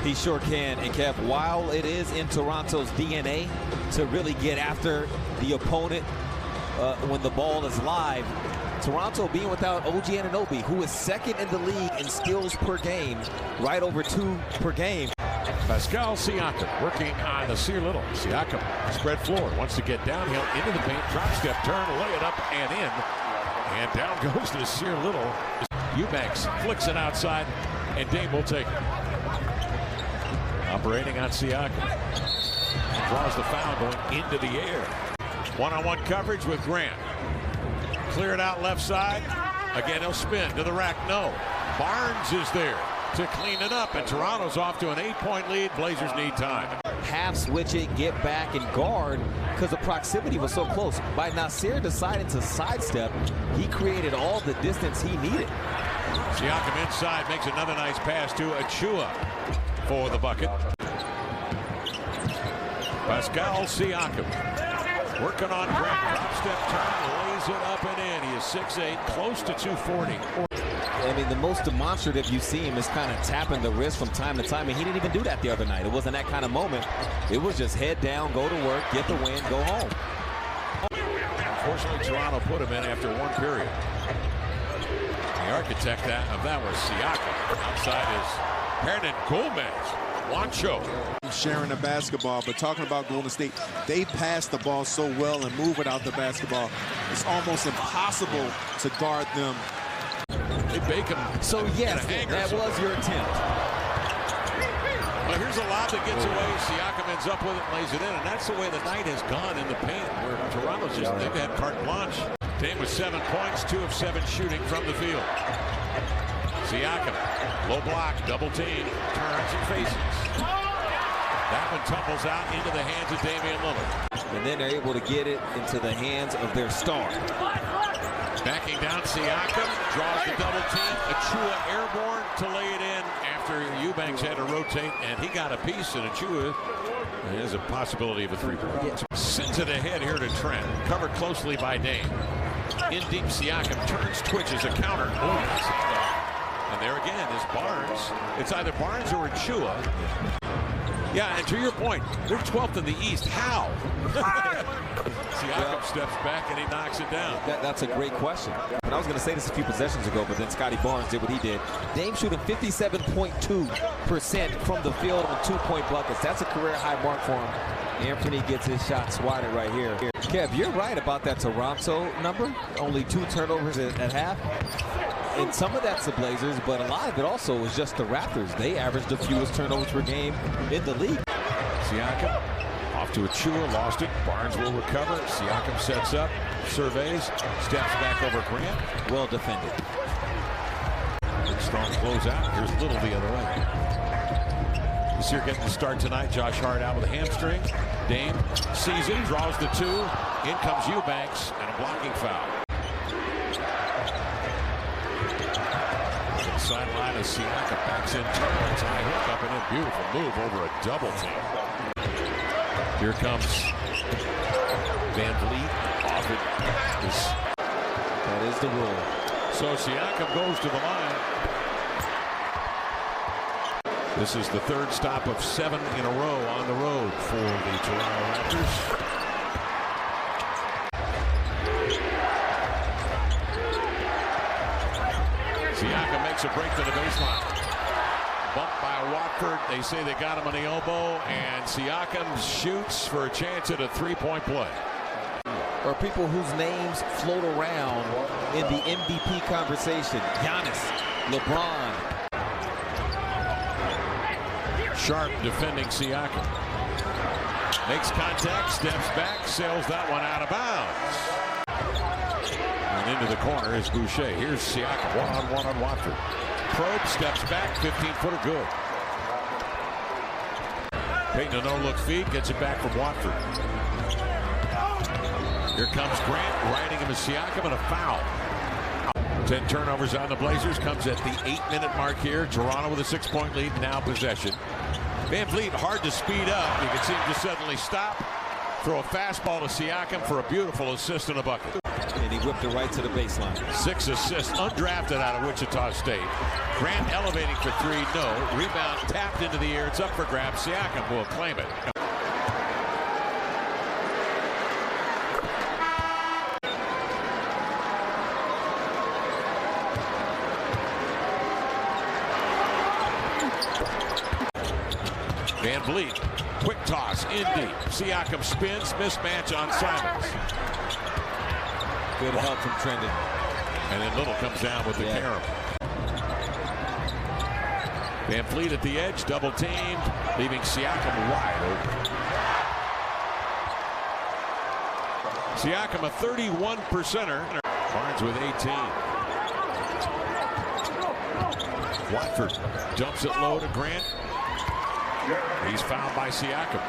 He sure can. And Kev, while it is in Toronto's DNA to really get after the opponent when the ball is live, Toronto being without OG Anunoby, who is second in the league in steals per game, right over 2 per game. Pascal Siakam working on the Sear Little. Siakam spread floor, wants to get downhill into the paint, drop step, turn, lay it up and in. And down goes to Sear Little. Eubanks flicks it outside, and Dame will take it. Operating on Siakam. Draws the foul going into the air. One-on-one coverage with Grant. Clear it out left side. Again, he'll spin to the rack. No. Barnes is there to clean it up, and Toronto's off to an 8-point lead. Blazers need time. Half switch it, get back, and guard because the proximity was so close. By Nasir deciding to sidestep, he created all the distance he needed. Siakam inside makes another nice pass to Achua for the bucket. Pascal Siakam working on Grant. Drop step turn, lays it up and in. He is 6'8", close to 240. I mean, the most demonstrative you see him is kind of tapping the wrist from time to time, and he didn't even do that the other night. It wasn't that kind of moment. It was just head down, go to work, get the win, go home. Unfortunately, Toronto put him in after 1 period. The architect of that was Siakam. Outside is Hernan Gomez. Juancho. Sharing the basketball, but talking about Golden State, they pass the ball so well and move without the basketball. It's almost impossible to guard them. They bake him. So yes, that was your attempt. Well, here's a lob that gets away. Siakam ends up with it, lays it in, and that's the way the night has gone in the paint, where Toronto's just, they've had carte blanche. Dame with 7 points, 2 of 7 shooting from the field. Siakam, low block, double team, turns and faces. That one tumbles out into the hands of Damian Lillard. And then they're able to get it into the hands of their star. Backing down Siakam, draws the double team. Achua airborne to lay it in after Eubanks had to rotate, and he got a piece, and Achua has a possibility of a 3-point. Sends it ahead here to Trent, covered closely by Dame. In deep, Siakam turns, twitches, a counter. And there again is Barnes. It's either Barnes or Achua. Yeah, and to your point, they're 12th in the East. How? Siakam steps back and he knocks it down. That's a great question. And I was going to say this a few possessions ago, but then Scotty Barnes did what he did. Dame shooting 57.2% from the field on 2-point buckets. That's a career high mark for him. Anthony gets his shot swatted right here. Kev, you're right about that Toronto number. Only 2 turnovers at half. And some of that's the Blazers, but a lot of it also was just the Raptors. They averaged the fewest turnovers per game in the league. Siakam off to Achua, lost it. Barnes will recover. Siakam sets up, surveys, steps back over Grant. Well defended. Strong closeout. Here's Little the other way. This here getting the start tonight. Josh Hart out with a hamstring. Dame sees it, draws the 2. In comes Eubanks, and a blocking foul. Sideline is Siakam, backs in, turns, high hook up and in. Beautiful move over a double team. Here comes Van Vliet off it. That is the rule. So Siakam goes to the line. This is the 3rd stop of 7 in a row on the road for the Toronto Raptors. Siakam makes a break to the baseline. Bumped by Watford. They say they got him on the elbow, and Siakam shoots for a chance at a 3-point play. Or people whose names float around in the MVP conversation. Giannis, LeBron. Sharp defending Siakam. Makes contact, steps back, sails that one out of bounds. Into the corner is Boucher. Here's Siakam, one-on-one on Watford. Probe steps back, 15-footer good. Payton a no-look feed, gets it back from Watford. Here comes Grant, riding him as Siakam, and a foul. 10 turnovers on the Blazers, comes at the 8-minute mark here. Toronto with a 6-point lead, now possession. Van Vliet hard to speed up. You can see him just suddenly stop. Throw a fastball to Siakam for a beautiful assist and a bucket. and he whipped it right to the baseline. 6 assists, undrafted out of Wichita State. Grant elevating for 3, no. Rebound tapped into the air. It's up for grabs. Siakam will claim it. Van Vliet, quick toss, in deep. Siakam spins, mismatch on Simons. Good help from Trendon. And then Little comes down with the carom. Van Vliet at the edge, double teamed, leaving Siakam wide open. Siakam a 31%er. Barnes with 18. Watford dumps it low to Grant. He's fouled by Siakam.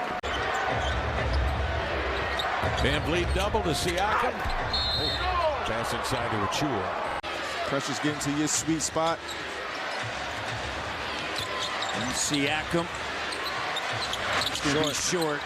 Van Vliet double to Siakam. Oh, pass inside to Achua. Pressure's getting to your sweet spot. And Siakam. Short.